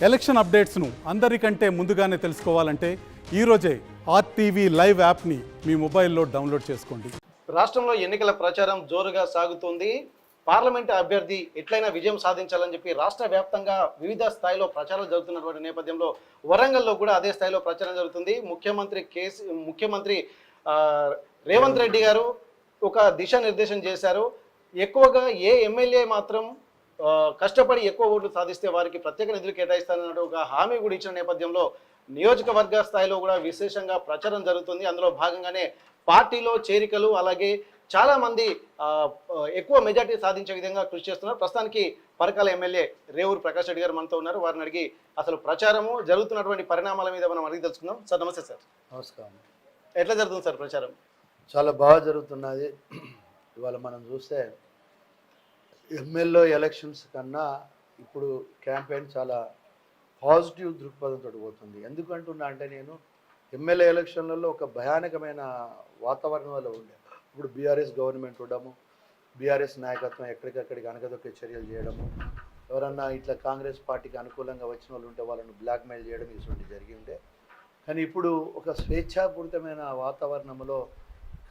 Election అప్డేట్స్ను అందరికంటే ముందుగానే తెలుసుకోవాలంటే ఈరోజే ఆర్టీవీ లైవ్ యాప్ని మీ మొబైల్లో డౌన్లోడ్ చేసుకోండి. రాష్ట్రంలో ఎన్నికల ప్రచారం జోరుగా సాగుతుంది. పార్లమెంట్ అభ్యర్థి ఎట్లయినా విజయం సాధించాలని చెప్పి రాష్ట్ర వ్యాప్తంగా వివిధ స్థాయిలో ప్రచారాలు జరుగుతున్నటువంటి నేపథ్యంలో వరంగల్లో కూడా అదే స్థాయిలో ప్రచారం జరుగుతుంది. ముఖ్యమంత్రి రేవంత్ రెడ్డి గారు ఒక దిశానిర్దేశం చేశారు. ఎక్కువగా ఏ ఎమ్మెల్యే మాత్రం కష్టపడి ఎక్కువ ఓట్లు సాధిస్తే వారికి ప్రత్యేక నిధులు కేటాయిస్తానన్నట్టు ఒక హామీ కూడా ఇచ్చిన నేపథ్యంలో నియోజకవర్గ స్థాయిలో కూడా విశేషంగా ప్రచారం జరుగుతుంది. అందులో భాగంగానే పార్టీలో చేరికలు, అలాగే చాలా మంది ఎక్కువ మెజార్టీ సాధించే విధంగా కృషి చేస్తున్నారు. ప్రస్తుతానికి పరకాల ఎమ్మెల్యే రేవూరు ప్రకాష్ రెడ్డి గారు మనతో ఉన్నారు. వారిని అడిగి అసలు ప్రచారము జరుగుతున్నటువంటి పరిణామాల మీద మనం అడిగి తెలుసుకుందాం. సార్ నమస్తే. సార్ నమస్కారం. ఎట్లా జరుగుతుంది సార్ ప్రచారం? చాలా బాగా జరుగుతున్నది. ఇవాళ మనం చూస్తే ఎమ్మెల్యే ఎలక్షన్స్ కన్నా ఇప్పుడు క్యాంపెయిన్ చాలా పాజిటివ్ దృక్పథంతో పోతుంది. ఎందుకంటున్నా అంటే నేను ఎమ్మెల్యే ఎలక్షన్లలో ఒక భయానకమైన వాతావరణం వల్ల ఉండే. ఇప్పుడు బీఆర్ఎస్ గవర్నమెంట్ ఉండము, బీఆర్ఎస్ నాయకత్వం ఎక్కడికక్కడికి అనగదొక్కే చర్యలు చేయడము, ఎవరన్నా ఇట్లా కాంగ్రెస్ పార్టీకి అనుకూలంగా వచ్చిన వాళ్ళు ఉంటే వాళ్ళను బ్లాక్మెయిల్ చేయడం ఇటువంటి జరిగి ఉండే. కానీ ఇప్పుడు ఒక స్వేచ్ఛాపూరితమైన వాతావరణంలో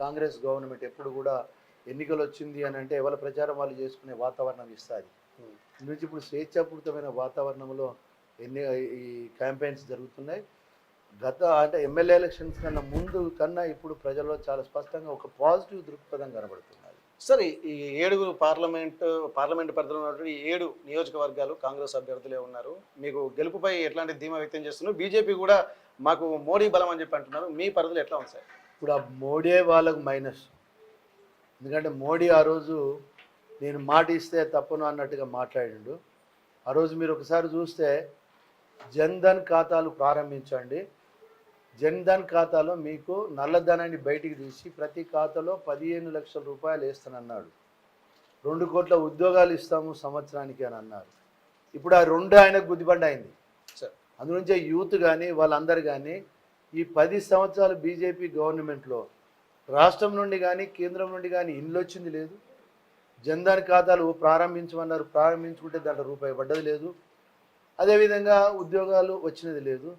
కాంగ్రెస్ గవర్నమెంట్ ఎప్పుడు కూడా ఎన్నికలు వచ్చింది అని అంటే ఎవరి ప్రచారం వాళ్ళు చేసుకునే వాతావరణం ఇస్తుంది. నుంచి ఇప్పుడు స్వేచ్ఛాపూరితమైన వాతావరణంలో ఈ క్యాంపెయిన్స్ జరుగుతున్నాయి. అంటే ఎమ్మెల్యే ఎలక్షన్స్ కన్నా ముందు కన్నా ఇప్పుడు ప్రజల్లో చాలా స్పష్టంగా ఒక పాజిటివ్ దృక్పథం కనబడుతున్నది. సరే, ఈ 7 పార్లమెంట్ పరిధిలో ఉన్నటువంటి 7 నియోజకవర్గాలు కాంగ్రెస్ అభ్యర్థులే ఉన్నారు. మీకు గెలుపుపై ఎట్లాంటి ధీమా వ్యక్తం చేస్తున్నారు? బీజేపీ కూడా మాకు మోడీ బలం అని చెప్పి అంటున్నారు. మీ పరిధిలో ఎట్లా ఉంది సార్? ఇప్పుడు ఆ మోడీ వాళ్ళకు మైనస్. ఎందుకంటే మోడీ ఆ రోజు నేను మాట ఇస్తే తప్పను అన్నట్టుగా మాట్లాడిండు. ఆ రోజు మీరు ఒకసారి చూస్తే జన్ధన్ ఖాతాలు ప్రారంభించండి, జన్ధన్ ఖాతాలో మీకు నల్లధనాన్ని బయటికి తీసి ప్రతి ఖాతాలో 15 లక్షల రూపాయలు వేస్తానన్నాడు. 2 కోట్ల ఉద్యోగాలు ఇస్తాము సంవత్సరానికి అని అన్నారు. ఇప్పుడు ఆ 2 ఆయనకు గుదిబండ అయింది. అందునుంచే యూత్ కానీ వాళ్ళందరూ కానీ ఈ 10 సంవత్సరాలు బీజేపీ గవర్నమెంట్లో రాష్ట్రం నుండి కానీ కేంద్రం నుండి కానీ ఇల్లు వచ్చింది లేదు. జన్ధన్ ఖాతాలు ప్రారంభించమన్నారు, ప్రారంభించుకుంటే దాంట్లో రూపాయి పడ్డది లేదు. అదేవిధంగా ఉద్యోగాలు వచ్చినది లేదు.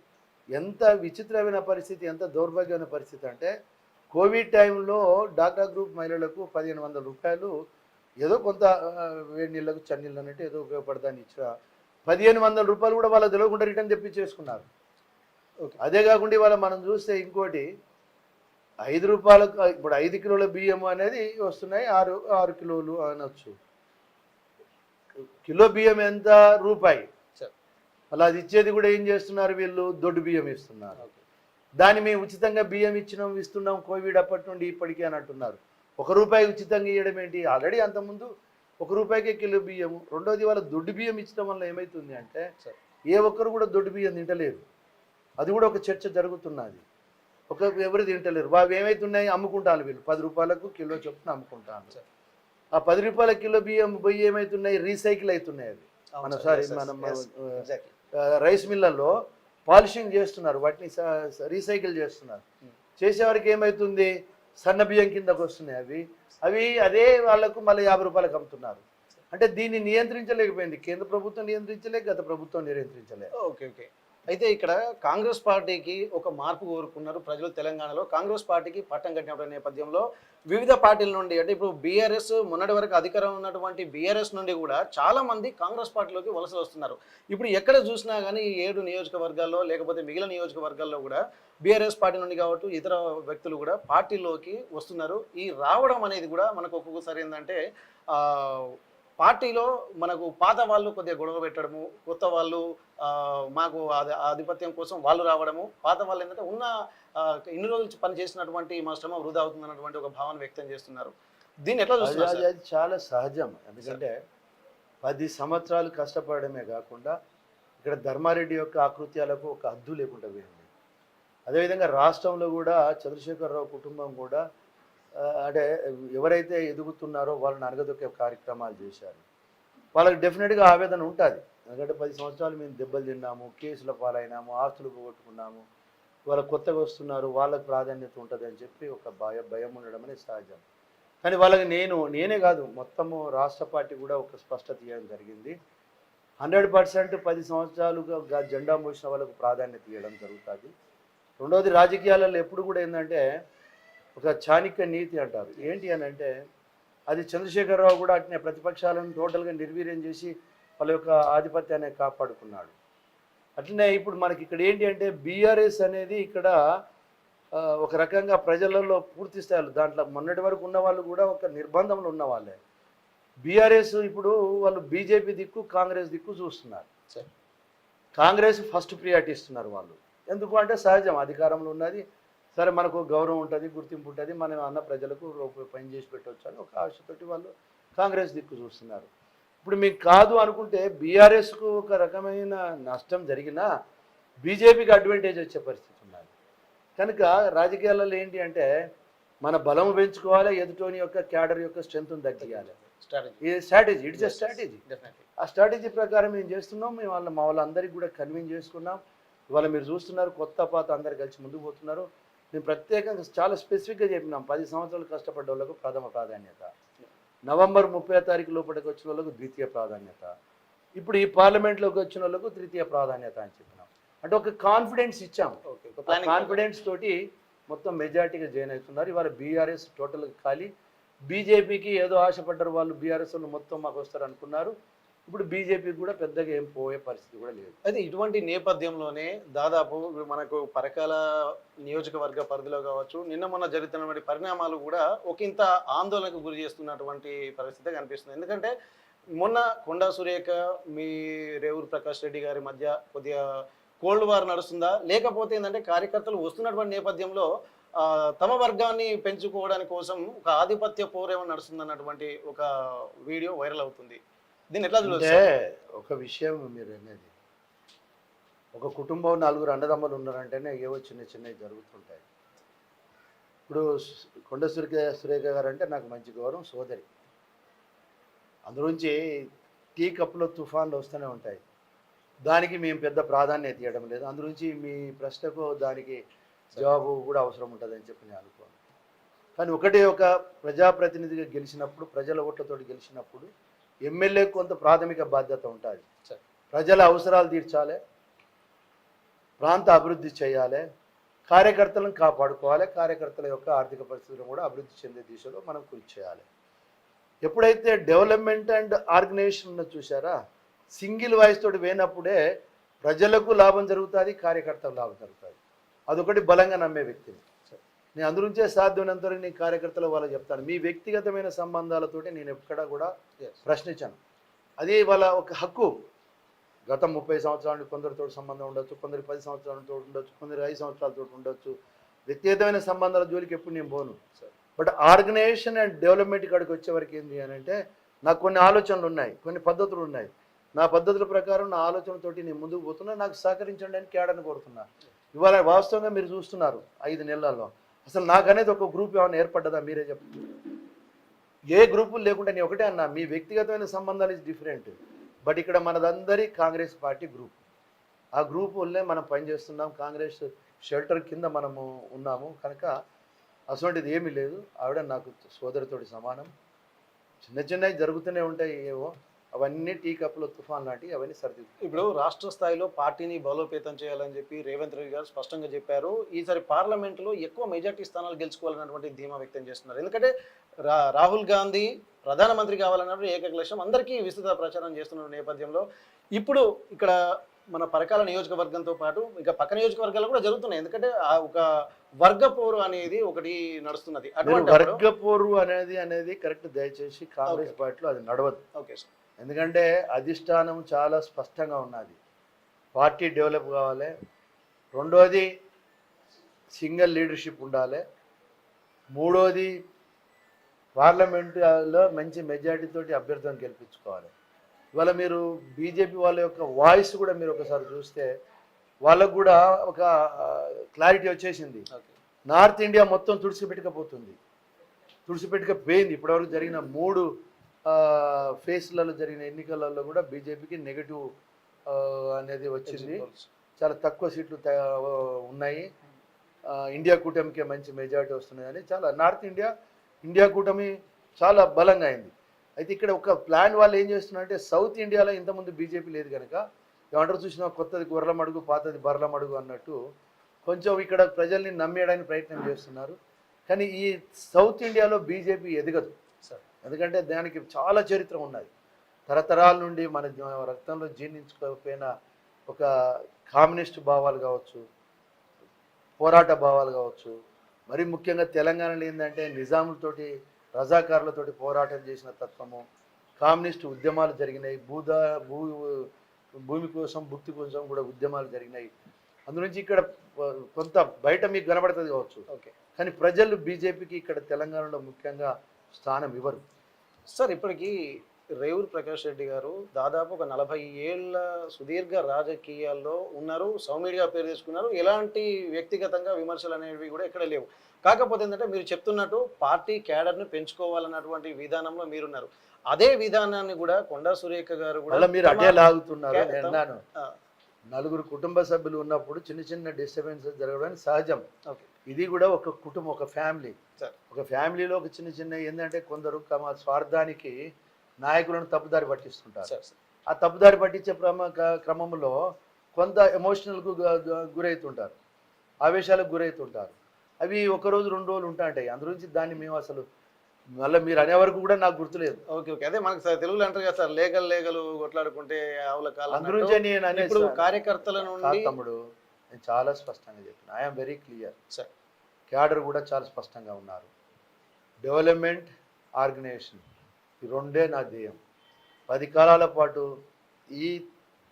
ఎంత విచిత్రమైన పరిస్థితి, ఎంత దౌర్భాగ్యమైన పరిస్థితి అంటే కోవిడ్ టైంలో డాక్రా గ్రూప్ మహిళలకు 1500 రూపాయలు ఏదో కొంత వేడి నీళ్ళకు చన్నీళ్ళు అన్నట్టు ఏదో ఉపయోగపడతాన్ని ఇచ్చిన 1500 రూపాయలు కూడా వాళ్ళ తెలియకుండా రిటర్న్ తెప్పించేసుకున్నారు. అదే కాకుండా ఇవాళ మనం చూస్తే ఇంకోటి 5 రూపాయలకు ఇప్పుడు 5 కిలోల బియ్యం అనేది వస్తున్నాయి, 6 కిలోలు అనొచ్చు. కిలో బియ్యం ఎంత? రూపాయి. అలా అది ఇచ్చేది కూడా ఏం చేస్తున్నారు వీళ్ళు? దొడ్డు బియ్యం ఇస్తున్నారు. దాన్ని మేము ఉచితంగా బియ్యం ఇస్తున్నాం కోవిడ్ అప్పటి నుండి ఇప్పటికీ అని అంటున్నారు. 1 రూపాయి ఉచితంగా ఇవ్వడం ఏంటి? ఆల్రెడీ అంతకుముందు 1 రూపాయికే కిలో బియ్యము. రెండోది వాళ్ళ దొడ్డు బియ్యం ఇచ్చడం వల్ల ఏమవుతుంది అంటే ఏ ఒక్కరు కూడా దొడ్డు బియ్యం తింటలేరు. అది కూడా ఒక చర్చ జరుగుతున్నది. ఎవరు తింటలేరు. అవి ఏమవుతున్నాయి? అమ్ముకుంటాను వీళ్ళు 10 రూపాయలకు కిలో చొప్పున అమ్ముకుంటాను. ఆ 10 రూపాయల కిలో బియ్యం పోయి ఏమవుతున్నాయి? రీసైకిల్ అవుతున్నాయి. అవి మనం రైస్ మిల్లల్లో పాలిషింగ్ చేస్తున్నారు, వాటిని రీసైకిల్ చేస్తున్నారు. చేసేవారికి ఏమవుతుంది? సన్న బియ్యం కిందకు వస్తున్నాయి. అవి అదే వాళ్ళకు మళ్ళీ 50 రూపాయలకు అమ్ముతున్నారు. అంటే దీన్ని నియంత్రించలేకపోయింది కేంద్ర ప్రభుత్వం, నియంత్రించలేక గత ప్రభుత్వం నియంత్రించలేదు. ఓకే. అయితే ఇక్కడ కాంగ్రెస్ పార్టీకి ఒక మార్పు కోరుకున్నారు ప్రజలు. తెలంగాణలో కాంగ్రెస్ పార్టీకి పట్టం కట్టినటువంటి నేపథ్యంలో వివిధ పార్టీల నుండి, అంటే ఇప్పుడు బీఆర్ఎస్ మొన్నటి వరకు అధికారం ఉన్నటువంటి బీఆర్ఎస్ నుండి కూడా చాలా మంది కాంగ్రెస్ పార్టీలోకి వలసలు వస్తున్నారు. ఇప్పుడు ఎక్కడ చూసినా కానీ ఈ 7 నియోజకవర్గాల్లో లేకపోతే మిగిలిన నియోజకవర్గాల్లో కూడా బీఆర్ఎస్ పార్టీ నుండి కావచ్చు ఇతర వ్యక్తులు కూడా పార్టీలోకి వస్తున్నారు. ఈ రావడం అనేది కూడా మనకు ఒక్కొక్కసారి ఏంటంటే పార్టీలో మనకు పాత వాళ్ళు కొద్దిగా గొడవ పెట్టడము, కొత్త వాళ్ళు మాకు ఆధిపత్యం కోసం వాళ్ళు రావడము, పాత వాళ్ళు ఏంటంటే ఉన్న ఇన్ని రోజులు పని చేసినటువంటి మా శ్రమ వృధా అవుతుందన్నటువంటి ఒక భావన వ్యక్తం చేస్తున్నారు. దీన్ని ఎట్లా చూస్తున్నారు? అది చాలా సహజం. ఎందుకంటే 10 సంవత్సరాలు కష్టపడమే కాకుండా ఇక్కడ ధర్మారెడ్డి యొక్క ఆకృత్యాలకు ఒక హద్దు లేకుండా పోయింది. అదేవిధంగా రాష్ట్రంలో కూడా చంద్రశేఖరరావు కుటుంబం కూడా అంటే ఎవరైతే ఎదుగుతున్నారో వాళ్ళని అణగదొక్కే కార్యక్రమాలు చేశారు. వాళ్ళకి డెఫినెట్గా ఆవేదన ఉంటుంది. ఎందుకంటే 10 సంవత్సరాలు మేము దెబ్బలు తిన్నాము, కేసుల పాలైనాము, ఆస్తులు పోగొట్టుకున్నాము, వాళ్ళకు కొత్తగా వస్తున్నారు, వాళ్ళకు ప్రాధాన్యత ఉంటుంది అని చెప్పి ఒక భయం ఉండడం అనేది సహజం. కానీ వాళ్ళకి నేనే కాదు మొత్తము రాష్ట్ర పార్టీ కూడా ఒక స్పష్టత ఇవ్వడం జరిగింది. 100% 10 సంవత్సరాలుగా జెండా మోసిన వాళ్ళకు ప్రాధాన్యత ఇవ్వడం జరుగుతుంది. రెండవది రాజకీయాలలో ఎప్పుడు కూడా ఏంటంటే ఒక చాణక్య నీతి అంటారు. ఏంటి అని అంటే అది చంద్రశేఖరరావు కూడా అట్నే ప్రతిపక్షాలను టోటల్గా నిర్వీర్యం చేసి వాళ్ళ యొక్క ఆధిపత్యాన్ని కాపాడుకున్నాడు. అట్లనే ఇప్పుడు మనకి ఇక్కడ ఏంటి అంటే బీఆర్ఎస్ అనేది ఇక్కడ ఒక రకంగా ప్రజలలో పూర్తి స్థాయిలో దాంట్లో మొన్నటి వరకు ఉన్న వాళ్ళు కూడా ఒక నిర్బంధంలో ఉన్న వాళ్ళే. బీఆర్ఎస్ ఇప్పుడు వాళ్ళు బీజేపీ దిక్కు కాంగ్రెస్ దిక్కు చూస్తున్నారు. కాంగ్రెస్ ఫస్ట్ ప్రియారిటీ ఇస్తున్నారు వాళ్ళు. ఎందుకు అంటే సహజం, అధికారంలో ఉన్నది, సరే మనకు గౌరవం ఉంటుంది, గుర్తింపు ఉంటుంది, మనం అన్న ప్రజలకు పని చేసి పెట్టవచ్చు అని ఒక ఆశతోటి వాళ్ళు కాంగ్రెస్ దిక్కు చూస్తున్నారు. ఇప్పుడు మీకు కాదు అనుకుంటే బీఆర్ఎస్కు ఒక రకమైన నష్టం జరిగినా బీజేపీకి అడ్వాంటేజ్ వచ్చే పరిస్థితి ఉన్నది. కనుక రాజకీయాలలో ఏంటి అంటే మన బలం పెంచుకోవాలి, ఎదుటోని యొక్క క్యాడర్ యొక్క స్ట్రెంత్ను తగ్గియాలి. ఇది స్ట్రాటజీ, ఇట్స్ ఎ స్ట్రాటజీ. ఆ స్ట్రాటజీ ప్రకారం మేము చేస్తున్నాం. మేము మా వాళ్ళందరికీ కూడా కన్విన్స్ చేసుకున్నాం. ఇవాళ మీరు చూస్తున్నారు, కొత్త పాత అందరు కలిసి ముందుకు పోతున్నారు. మేము ప్రత్యేకంగా చాలా స్పెసిఫిక్గా చెప్పినాం, 10 సంవత్సరాలు కష్టపడ్డ వాళ్ళకు ప్రథమ ప్రాధాన్యత, నవంబర్ 30వ తారీఖు లోపలికి వచ్చిన వాళ్ళకు ద్వితీయ ప్రాధాన్యత, ఇప్పుడు ఈ పార్లమెంట్లోకి వచ్చిన వాళ్ళకు తృతీయ ప్రాధాన్యత అని చెప్పినాం. అంటే ఒక కాన్ఫిడెన్స్ ఇచ్చాము. కాన్ఫిడెన్స్ తోటి మొత్తం మెజార్టీగా జాయిన్ అవుతున్నారు. ఇవాళ బీఆర్ఎస్ టోటల్గా ఖాళీ. బీజేపీకి ఏదో ఆశపడ్డారు వాళ్ళు, బీఆర్ఎస్ వాళ్ళు మొత్తం మాకు వస్తారు అనుకున్నారు. ఇప్పుడు బీజేపీకి కూడా పెద్దగా ఏం పోయే పరిస్థితి కూడా లేదు. అయితే ఇటువంటి నేపథ్యంలోనే దాదాపు మనకు పరకాల నియోజకవర్గ పరిధిలో కావచ్చు, నిన్న మొన్న జరుగుతున్నటువంటి పరిణామాలు కూడా ఒకంత ఆందోళనకు గురి చేస్తున్నటువంటి పరిస్థితి కనిపిస్తుంది. ఎందుకంటే మొన్న కొండా సురేఖ మీ రేవూరు ప్రకాష్ రెడ్డి గారి మధ్య కొద్దిగా కోల్డ్ వార్ నడుస్తుందా, లేకపోతే ఏంటంటే కార్యకర్తలు వస్తున్నటువంటి నేపథ్యంలో తమ వర్గాన్ని పెంచుకోవడానికి కోసం ఒక ఆధిపత్య పోరేమో నడుస్తుందన్నటువంటి ఒక వీడియో వైరల్ అవుతుంది. దీన్ని ఎట్లా అంటే ఒక విషయం మీరు అనేది, ఒక కుటుంబం 4 అన్నదమ్ములు ఉన్నారంటేనే ఏవో చిన్న చిన్నవి జరుగుతుంటాయి. ఇప్పుడు కొండ సురేఖ గారు అంటే నాకు మంచి గౌరవం, సోదరి. అందులోంచి టీ కప్పులో తుఫాన్లు వస్తూనే ఉంటాయి. దానికి మేము పెద్ద ప్రాధాన్యత ఇవ్వడం లేదు. అందులోంచి మీ ప్రశ్నకు దానికి జవాబు కూడా అవసరం ఉంటుందని చెప్పి నేను అనుకోను. కానీ ఒకటే, ఒక ప్రజాప్రతినిధిగా గెలిచినప్పుడు, ప్రజల ఓట్లతోటి గెలిచినప్పుడు ఎమ్మెల్యేకు కొంత ప్రాథమిక బాధ్యత ఉంటుంది. ప్రజల అవసరాలు తీర్చాలి, ప్రాంత అభివృద్ధి చేయాలి, కార్యకర్తలను కాపాడుకోవాలి, కార్యకర్తల యొక్క ఆర్థిక పరిస్థితులను కూడా అభివృద్ధి చెందే దిశలో మనం కృషి చేయాలి. ఎప్పుడైతే డెవలప్మెంట్ అండ్ ఆర్గనైజేషన్ ఉన్న చూసారా, సింగిల్ వాయిస్ తోటి పోయినప్పుడే ప్రజలకు లాభం జరుగుతుంది, కార్యకర్తలకు లాభం జరుగుతుంది. అదొకటి బలంగా నమ్మే వ్యక్తిని నేను. అందులోంచే సాధ్యమైనంత వరకు నేను కార్యకర్తలు వాళ్ళకి చెప్తాను, మీ వ్యక్తిగతమైన సంబంధాలతోటి నేను ఎక్కడా కూడా ప్రశ్నించాను. అది వాళ్ళ ఒక హక్కు. గత 30 సంవత్సరాలు కొందరితో సంబంధం ఉండొచ్చు, కొందరికి 10 సంవత్సరాలతో ఉండొచ్చు, కొందరు 5 సంవత్సరాలతో ఉండొచ్చు. వ్యక్తిగతమైన సంబంధాల జోలికి ఎప్పుడు నేను పోను. బట్ ఆర్గనైజేషన్ అండ్ డెవలప్మెంట్ ఇక్కడికి వచ్చేవరకు ఏంటి అని అంటే నాకు కొన్ని ఆలోచనలు ఉన్నాయి, కొన్ని పద్ధతులు ఉన్నాయి. నా పద్ధతుల ప్రకారం నా ఆలోచనతోటి నేను ముందుకు పోతున్నా. నాకు సహకరించండి అని కేడని కోరుతున్నా. ఇవాళ వాస్తవంగా మీరు చూస్తున్నారు 5 నెలల్లో అసలు నాకు అనేది ఒక గ్రూప్ ఏమైనా ఏర్పడ్డదా మీరే చెప్పండి. ఏ గ్రూపులు లేకుండా నేను ఒకటే అన్నా, మీ వ్యక్తిగతమైన సంబంధాలు ఇస్ డిఫరెంట్. బట్ ఇక్కడ మనదందరి కాంగ్రెస్ పార్టీ గ్రూప్. ఆ గ్రూప్ వల్లే మనం పనిచేస్తున్నాం, కాంగ్రెస్ షెల్టర్ కింద మనము ఉన్నాము. కనుక అటువంటిది ఏమీ లేదు. ఆవిడ నాకు సోదరితోటి సమానం. చిన్న చిన్నవి జరుగుతూనే ఉంటాయి ఏవో, అవన్నీ టీ కప్పులో తుఫాన్ లాంటివి, అవన్నీ సర్ది. ఇప్పుడు రాష్ట్ర స్థాయిలో పార్టీని బలోపేతం చేయాలని చెప్పి రేవంత్ రెడ్డి గారు స్పష్టంగా చెప్పారు. ఈసారి పార్లమెంట్లో ఎక్కువ మెజార్టీ స్థానాలు గెలుచుకోవాలన్నటువంటి ధీమా వ్యక్తం చేస్తున్నారు. ఎందుకంటే రాహుల్ గాంధీ ప్రధానమంత్రి కావాలన్నప్పుడు ఏకైక లక్ష్యం, అందరికీ విస్తృత ప్రచారం చేస్తున్న నేపథ్యంలో ఇప్పుడు ఇక్కడ మన పరకాల నియోజకవర్గంతో పాటు ఇక పక్క నియోజకవర్గాలు కూడా జరుగుతున్నాయి. ఎందుకంటే ఒక వర్గపోరు అనేది ఒకటి నడుస్తున్నది. వర్గపోరు అనేది కరెక్ట్. దయచేసి కాంగ్రెస్ పార్టీలో అది నడవదు. Okay sir. ఎందుకంటే అధిష్టానం చాలా స్పష్టంగా ఉన్నది. పార్టీ డెవలప్ కావాలి, రెండోది సింగిల్ లీడర్షిప్ ఉండాలి, మూడోది పార్లమెంటులో మంచి మెజారిటీతోటి అభ్యర్థులను గెలిపించుకోవాలి. ఇవాళ మీరు బీజేపీ వాళ్ళ యొక్క వాయిస్ కూడా మీరు ఒకసారి చూస్తే వాళ్ళకు కూడా ఒక క్లారిటీ వచ్చేసింది. నార్త్ ఇండియా మొత్తం తుడిచిపెట్టకపోతుంది, తుడిచిపెట్టకపోయింది. ఇప్పటివరకు జరిగిన 3 ఫేస్లలో జరిగిన ఎన్నికలలో కూడా బీజేపీకి నెగటివ్ అనేది వచ్చింది. చాలా తక్కువ సీట్లు ఉన్నాయి. ఇండియా కూటమికే మంచి మెజారిటీ వస్తున్నాయని చాలా నార్త్ ఇండియా కూటమి చాలా బలంగా అయింది. అయితే ఇక్కడ ఒక ప్లాన్ వాళ్ళు ఏం చేస్తున్నారంటే సౌత్ ఇండియాలో ఇంతకుముందు బీజేపీ లేదు కనుక ఏమంటారు చూసినా కొత్తది గొర్రెల మడుగు పాతది బర్రెల మడుగు అన్నట్టు కొంచెం ఇక్కడ ప్రజల్ని నమ్మేయడానికి ప్రయత్నం చేస్తున్నారు. కానీ ఈ సౌత్ ఇండియాలో బీజేపీ ఎదగదు సార్, ఎందుకంటే దానికి చాలా చరిత్ర ఉన్నది. తరతరాల నుండి మన రక్తంలో జీర్ణించుకోకపోయిన ఒక కమ్యూనిస్ట్ భావాలు కావచ్చు, పోరాట భావాలు కావచ్చు, మరి ముఖ్యంగా తెలంగాణలో ఏంటంటే నిజాములతోటి రజాకారులతోటి పోరాటం చేసిన తత్వము, కమ్యూనిస్టు ఉద్యమాలు జరిగినాయి, భూమి కోసం భుక్తి కోసం కూడా ఉద్యమాలు జరిగినాయి. అందునుంచి ఇక్కడ కొంత బయట మీకు కనబడుతుంది కావచ్చు, ఓకే, కానీ ప్రజలు బీజేపీకి ఇక్కడ తెలంగాణలో ముఖ్యంగా స్థానం ఇవ్వరు సార్. ఇప్పటికీ రేవూరు ప్రకాష్ రెడ్డి గారు దాదాపు ఒక 40 ఏళ్ల సుదీర్ఘ రాజకీయాల్లో ఉన్నారు, సౌమ్యుడిగా పేరు తెచ్చుకున్నారు. ఎలాంటి వ్యక్తిగతంగా విమర్శలు అనేవి కూడా ఎక్కడ లేవు. కాకపోతే ఏంటంటే మీరు చెప్తున్నట్టు పార్టీ క్యాడర్ను పెంచుకోవాలన్నటువంటి విధానంలో మీరున్నారు. అదే విధానాన్ని కూడా కొండా సురేఖ గారు కూడా మీరు అటే లాగుతున్నారు. నేను నలుగురు కుటుంబ సభ్యులు ఉన్నప్పుడు చిన్న చిన్న డిస్టర్బెన్సెస్ జరగడానికి సహజం. ఇది కూడా ఒక కుటుంబం, ఒక ఫ్యామిలీ. ఒక ఫ్యామిలీలో ఒక చిన్న చిన్న ఏంటంటే కొందరు తమ స్వార్థానికి నాయకులను తప్పుదారి పట్టిస్తుంటారు. ఆ తప్పుదారి పట్టించే క్రమంలో కొంత ఎమోషనల్కు గురవుతుంటారు, ఆవేశాలకు గురవుతుంటారు. అవి ఒకరోజు 2 రోజులు ఉంటాయి. అందుగురించి దాన్ని మేము అసలు మళ్ళీ మీరు అనే వరకు కూడా నాకు గుర్తులేదు. ఓకే ఓకే, అదే మనకు తెలుగులో అంటారు కదా సార్, లేగలు కొట్లాడుకుంటే ఆవుల కాలం. అందుగురించే నేను ఇప్పుడు కార్యకర్తల నుండి తమ్ముడు నేను చాలా స్పష్టంగా చెప్పిన, I'm very clear sir. Cadre కూడా చాలా స్పష్టంగా ఉన్నారు. డెవలప్మెంట్, ఆర్గనైజేషన్, ఈ రెండే నా ధ్యేయం. 10 కాలాల పాటు ఈ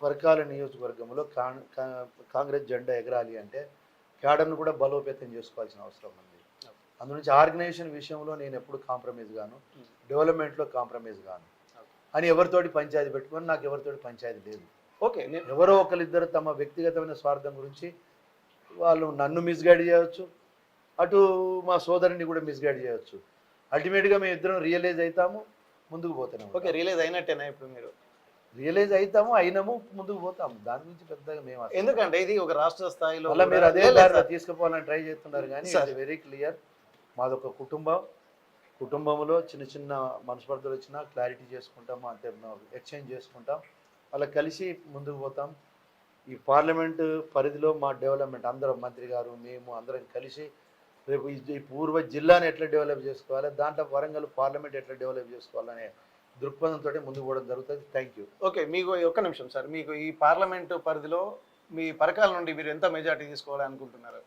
పరకాల నియోజకవర్గంలో కాంగ్రెస్ జెండా ఎగరాలి అంటే క్యాడర్ను కూడా బలోపేతం చేసుకోవాల్సిన అవసరం ఉంది. అందునుంచి ఆర్గనైజేషన్ విషయంలో నేను ఎప్పుడు కాంప్రమైజ్ గాను, డెవలప్మెంట్లో కాంప్రమైజ్ గాను అని ఎవరితోటి పంచాయతీ పెట్టుకొని నాకు ఎవరితోటి పంచాయతీ లేదు. ఓకే, ఎవరో ఒకరిద్దరు తమ వ్యక్తిగతమైన స్వార్థం గురించి వాళ్ళు నన్ను మిస్గైడ్ చేయవచ్చు, అటు మా సోదరుని కూడా మిస్గైడ్ చేయవచ్చు. అల్టిమేట్గా మేము ఇద్దరం రియలైజ్ అవుతాము, ముందుకు పోతున్నాము. ఓకే, రియలైజ్ అయినట్టేనా ఇప్పుడు మీరు? రియలైజ్ అవుతాము, అయినాము, ముందుకు పోతాము. దాని గురించి పెద్దగా మేము ఎందుకంటే ఇది ఒక రాష్ట్ర స్థాయిలో అలా మీరు అదే దారిలో తీసుకుపోవాలని ట్రై చేస్తున్నారు. కానీ అది వెరీ క్లియర్, మాదొక కుటుంబంలో చిన్న చిన్న మనస్పర్ధలు వచ్చినా క్లారిటీ చేసుకుంటాము, అంతే ఎక్స్చేంజ్ చేసుకుంటాం, అలా కలిసి ముందుకు పోతాం. ఈ పార్లమెంటు పరిధిలో మా డెవలప్మెంట్ అందరం మంత్రి గారు మేము అందరం కలిసి రేపు ఈ పూర్వ జిల్లాని ఎట్లా డెవలప్ చేసుకోవాలి, దాంట్లో వరంగల్ పార్లమెంట్ ఎట్లా డెవలప్ చేసుకోవాలనే దృక్పథంతో ముందుకు పోవడం జరుగుతుంది. Thank you. ఓకే, మీకు ఒక్క నిమిషం సార్, మీకు ఈ పార్లమెంటు పరిధిలో మీ పరకాల నుండి మీరు ఎంత మెజార్టీ తీసుకోవాలనుకుంటున్నారు?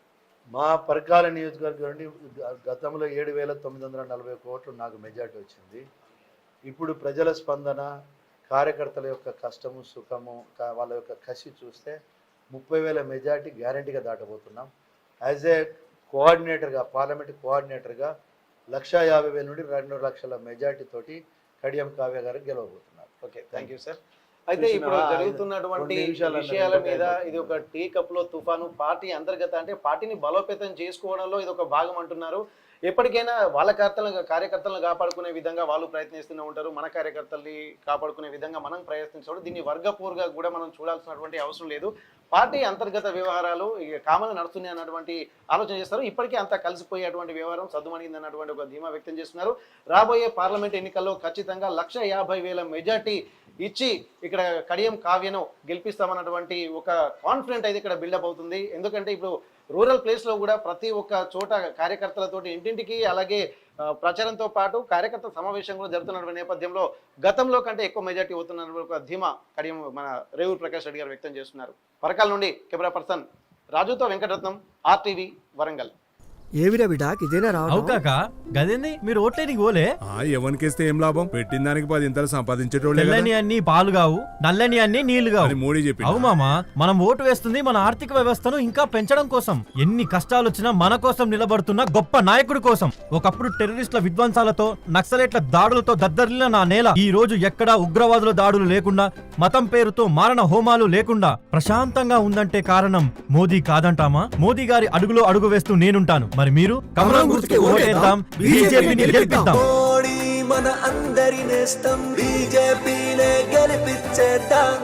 మా పరకాల నియోజకవర్గం నుండి గతంలో 7,940 కోట్లు నాకు మెజార్టీ వచ్చింది. ఇప్పుడు ప్రజల స్పందన, కార్యకర్తల యొక్క కష్టము సుఖము, వాళ్ళ యొక్క కసి చూస్తే 30,000 మెజార్టీ గ్యారంటీగా దాటబోతున్నాం. యాజ్ ఏ కోఆర్డినేటర్గా, పార్లమెంట్ కోఆర్డినేటర్గా 1,50,000 నుండి 2 లక్షల మెజార్టీ తోటి కడియం కావ్య గారు గెలవబోతున్నారు. Okay, thank you sir. అయితే ఇప్పుడు జరుగుతున్నటువంటి విషయాల మీద ఇది ఒక టీ కప్ లో తుఫాను. పార్టీ అంతర్గత అంటే పార్టీని బలోపేతం చేసుకోవడంలో ఇది ఒక భాగం అంటున్నారు. ఎప్పటికైనా వాళ్ళ కార్యకర్తలను కాపాడుకునే విధంగా వాళ్ళు ప్రయత్నిస్తూనే ఉంటారు, మన కార్యకర్తల్ని కాపాడుకునే విధంగా మనం ప్రయత్నించడం. దీన్ని వర్గపూర్గా కూడా మనం చూడాల్సినటువంటి అవసరం లేదు. పార్టీ అంతర్గత వ్యవహారాలు కామన్ నడుస్తున్నాయి అన్నటువంటి ఆలోచన చేస్తారు. ఇప్పటికే అంతా కలిసిపోయేటువంటి వ్యవహారం సద్దుమణింది అన్నటువంటి ఒక ధీమా వ్యక్తం చేస్తున్నారు. రాబోయే పార్లమెంట్ ఎన్నికల్లో ఖచ్చితంగా 1,50,000 మెజార్టీ ఇచ్చి ఇక్కడ కడియం కావ్యను గెలిపిస్తామన్నటువంటి ఒక కాన్ఫిడెంట్ అయితే ఇక్కడ బిల్డప్ అవుతుంది. ఎందుకంటే ఇప్పుడు రూరల్ ప్లేస్లో కూడా ప్రతి ఒక్క చోట కార్యకర్తలతోటి ఇంటింటికి అలాగే ప్రచారంతో పాటు కార్యకర్త సమావేశం కూడా జరుగుతున్న నేపథ్యంలో గతంలో కంటే ఎక్కువ మెజార్టీ అవుతున్న ఒక ధీమా కడియం మన రేవూరు ప్రకాష్ రెడ్డి గారు వ్యక్తం చేస్తున్నారు. పరకాల నుండి కెమెరా పర్సన్ రాజుతో వెంకటరత్నం, RTV వరంగల్. ఏవిరా బిడాక్ ఇదేనా రావు కాక గదేంది మీరు ఓట్లేనికి పోలే? ఎవరికేస్తే ఏం లాభం, పెట్టిన దానికి 10 ఇంతలు సంపాదించేటోళ్ళే. తెల్లని అన్ని పాలు కావు, నల్లని అన్ని నీళ్లు కావు. మోడీ చెప్పి అవు మామా, మనం ఓటు వేస్తుంది మన ఆర్థిక వ్యవస్థను ఇంకా పెంచడం కోసం. ఎన్ని కష్టాలు వచ్చినా మన కోసం నిలబడుతున్న గొప్ప నాయకుడి కోసం. ఒకప్పుడు టెర్రరిస్టుల విధ్వంసాలతో, నక్సలైట్ల దాడులతో దద్దరిల్లిన నా నేల ఈ రోజు ఎక్కడా ఉగ్రవాదుల దాడులు లేకుండా, మతం పేరుతో మారణ హోమాలు లేకుండా ప్రశాంతంగా ఉందంటే కారణం మోదీ కాదంటామా? మోదీ గారి అడుగులో అడుగు వేస్తూ నేనుంటాను. మరి మీరు కమలం గుర్తుకి ఓటేద్దాం, బీజేపీని గెలిపిద్దాం. మోడీ మన అందరి నేస్తం, బీజేపీనే గెలిపించేద్దాం.